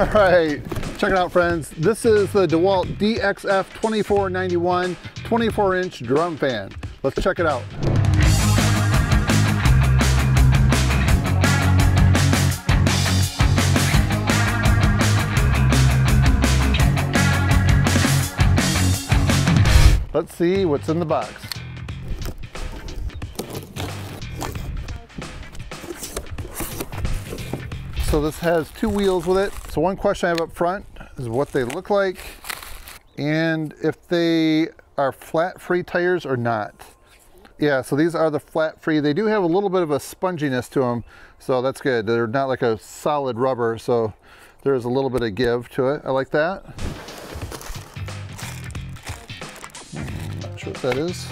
All right, check it out, friends. This is the DeWalt DXF 2491 24-inch drum fan. Let's check it out. Let's see what's in the box. So this has two wheels with it. So one question I have up front is what they look like and if they are flat free tires or not. Yeah, so these are the flat free. They do have a little bit of a sponginess to them, so that's good. They're not like a solid rubber, so there's a little bit of give to it. I like that. Not sure what that is.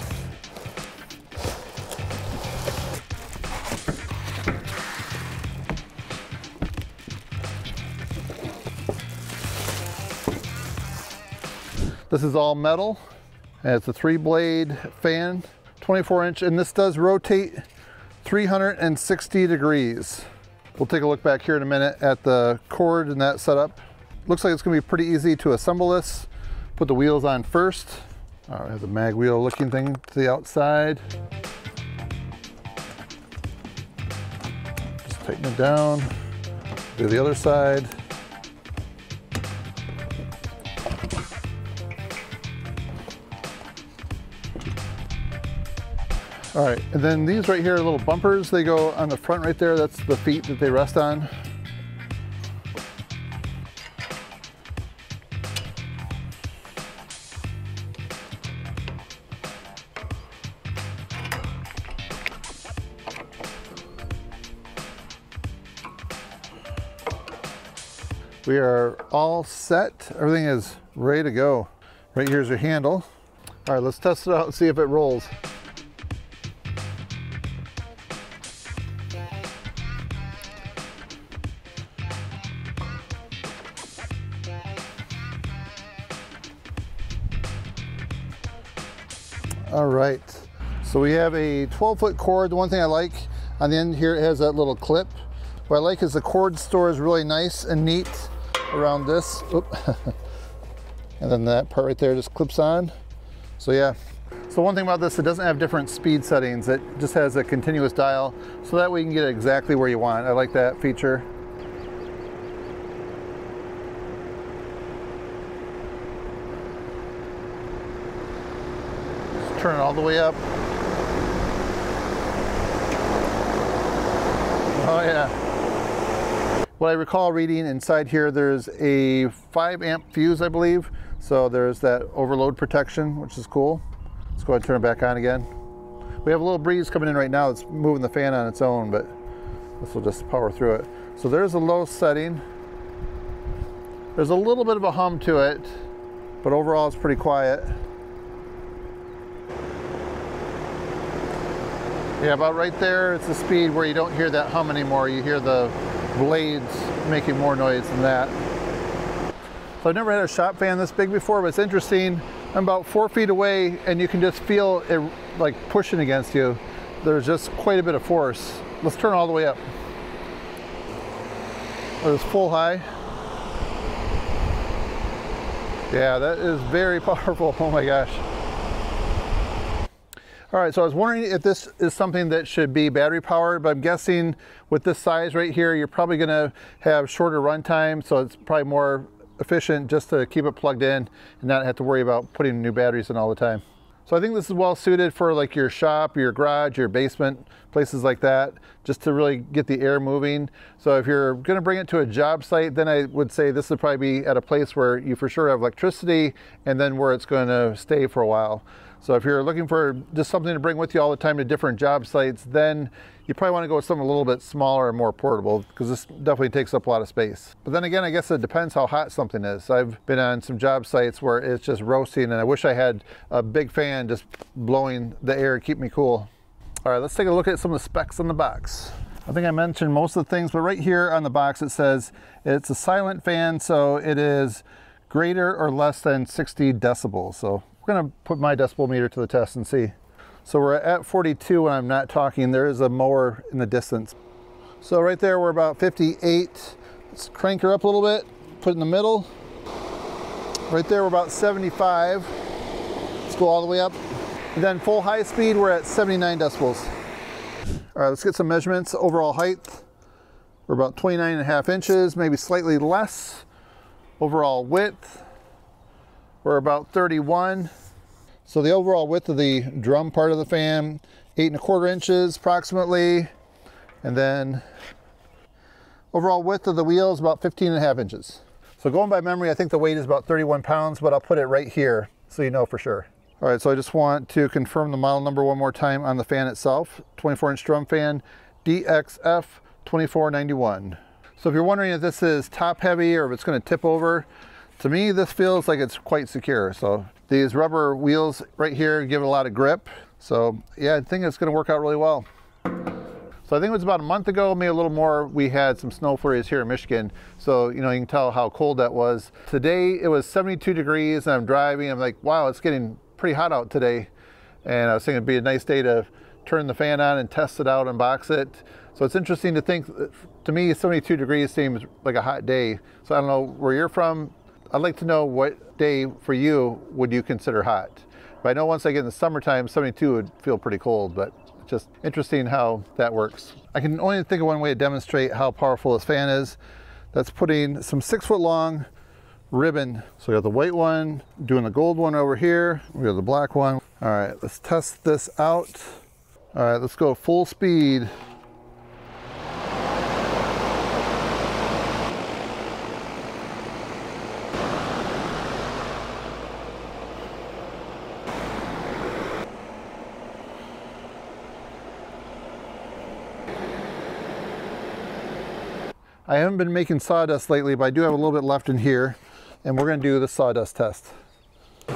This is all metal, and it's a 3-blade fan, 24-inch, and this does rotate 360 degrees. We'll take a look back here in a minute at the cord and that setup. Looks like it's gonna be pretty easy to assemble this. Put the wheels on first. All right, have the mag wheel looking thing to the outside. Just tighten it down. Do the other side. All right, and then these right here are little bumpers. They go on the front right there. That's the feet that they rest on. We are all set. Everything is ready to go. Right here's your handle. All right, let's test it out and see if it rolls. All right, so we have a 12-foot cord. The one thing I like on the end here, it has that little clip. What I like is the cord store is really nice and neat around this. And then that part right there just clips on. So yeah, so one thing about this, it doesn't have different speed settings. It just has a continuous dial, so that way you can get it exactly where you want. I like that feature. Turn it all the way up. Oh yeah. What I recall reading inside here, there's a 5-amp fuse, I believe. So there's that overload protection, which is cool. Let's go ahead and turn it back on again. We have a little breeze coming in right now that's moving the fan on its own, but this will just power through it. So there's a low setting. There's a little bit of a hum to it, but overall it's pretty quiet. Yeah, about right there, it's a speed where you don't hear that hum anymore. You hear the blades making more noise than that. So I've never had a shop fan this big before, but it's interesting. I'm about 4 feet away and you can just feel it like pushing against you. There's just quite a bit of force. Let's turn all the way up. There's full high. Yeah, that is very powerful. Oh my gosh. All right, so I was wondering if this is something that should be battery powered, but I'm guessing with this size right here, you're probably gonna have shorter run time, so it's probably more efficient just to keep it plugged in and not have to worry about putting new batteries in all the time. So I think this is well suited for like your shop, your garage, your basement, places like that, just to really get the air moving. So if you're gonna bring it to a job site, then I would say this would probably be at a place where you for sure have electricity and then where it's gonna stay for a while. So if you're looking for just something to bring with you all the time to different job sites, then you probably want to go with something a little bit smaller and more portable, because this definitely takes up a lot of space. But then again, I guess it depends how hot something is. I've been on some job sites where it's just roasting, and I wish I had a big fan just blowing the air to keep me cool. All right, let's take a look at some of the specs on the box. I think I mentioned most of the things, but right here on the box it says it's a silent fan, so it is greater or less than 60 decibels. So we're gonna put my decibel meter to the test and see. So we're at 42 when I'm not talking. There is a mower in the distance. So right there we're about 58. Let's crank her up a little bit. put it in the middle. Right there, we're about 75. Let's go all the way up. And then full high speed, we're at 79 decibels. All right, let's get some measurements. Overall height, we're about 29.5 inches, maybe slightly less. Overall width, we're about 31. So the overall width of the drum part of the fan, 8.25 inches approximately. And then overall width of the wheel is about 15.5 inches. So going by memory, I think the weight is about 31 pounds, but I'll put it right here so you know for sure. All right, so I just want to confirm the model number one more time on the fan itself. 24-inch drum fan, DXF 2491. So if you're wondering if this is top heavy or if it's going to tip over, to me this feels like it's quite secure. So these rubber wheels right here give it a lot of grip. So yeah, I think it's going to work out really well. So I think it was about a month ago, maybe a little more, we had some snow flurries here in Michigan. So, you know, you can tell how cold that was. Today it was 72 degrees and I'm driving. I'm like, wow, it's getting pretty hot out today. And I was thinking it'd be a nice day to turn the fan on and test it out, unbox it. So it's interesting to think, to me, 72 degrees seems like a hot day. So I don't know where you're from. I'd like to know what day for you would you consider hot. But I know once I get in the summertime, 72 would feel pretty cold, but just interesting how that works. I can only think of one way to demonstrate how powerful this fan is. That's putting some 6-foot long ribbon. So we got the white one, doing the gold one over here. We got the black one. All right, let's test this out. All right, let's go full speed. I haven't been making sawdust lately, but I do have a little bit left in here, and we're going to do the sawdust test. All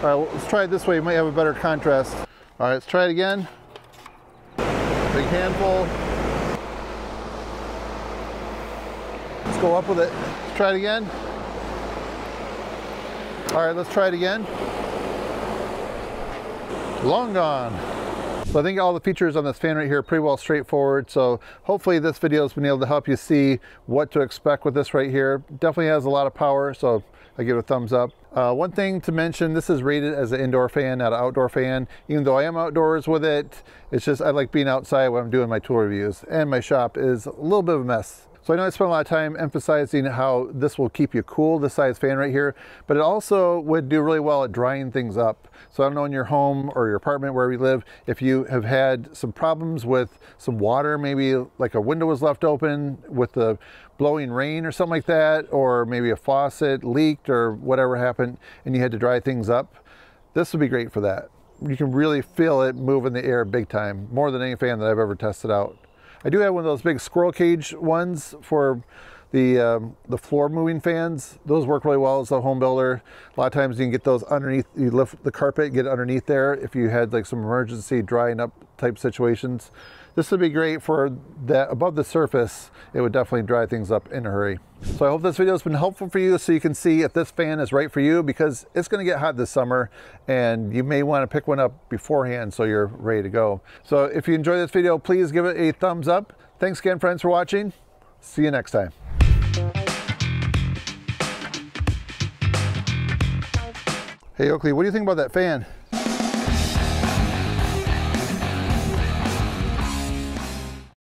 right, well, let's try it this way. You might have a better contrast. All right, let's try it again. Big handful. Let's go up with it. Let's try it again. All right, let's try it again. Long gone. So I think all the features on this fan right here are pretty well straightforward. So hopefully this video has been able to help you see what to expect with this right here. Definitely has a lot of power, so I give it a thumbs up. One thing to mention, this is rated as an indoor fan, not an outdoor fan. Even though I am outdoors with it, it's just I like being outside when I'm doing my tool reviews. And my shop is a little bit of a mess. So I know I spent a lot of time emphasizing how this will keep you cool, this size fan right here, but it also would do really well at drying things up. So I don't know in your home or your apartment, wherever you live, if you have had some problems with some water, maybe like a window was left open with the blowing rain or something like that, or maybe a faucet leaked or whatever happened and you had to dry things up. This would be great for that. You can really feel it move in the air big time, more than any fan that I've ever tested out. I do have one of those big squirrel cage ones for the floor moving fans. Those work really well as a home builder. A lot of times you can get those underneath, you lift the carpet, get it underneath there if you had like some emergency drying up type situations. This would be great for that above the surface. It would definitely dry things up in a hurry. So I hope this video has been helpful for you so you can see if this fan is right for you, because it's going to get hot this summer and you may want to pick one up beforehand so you're ready to go. So if you enjoyed this video, please give it a thumbs up. Thanks again, friends, for watching. See you next time. Hey Oakley, what do you think about that fan?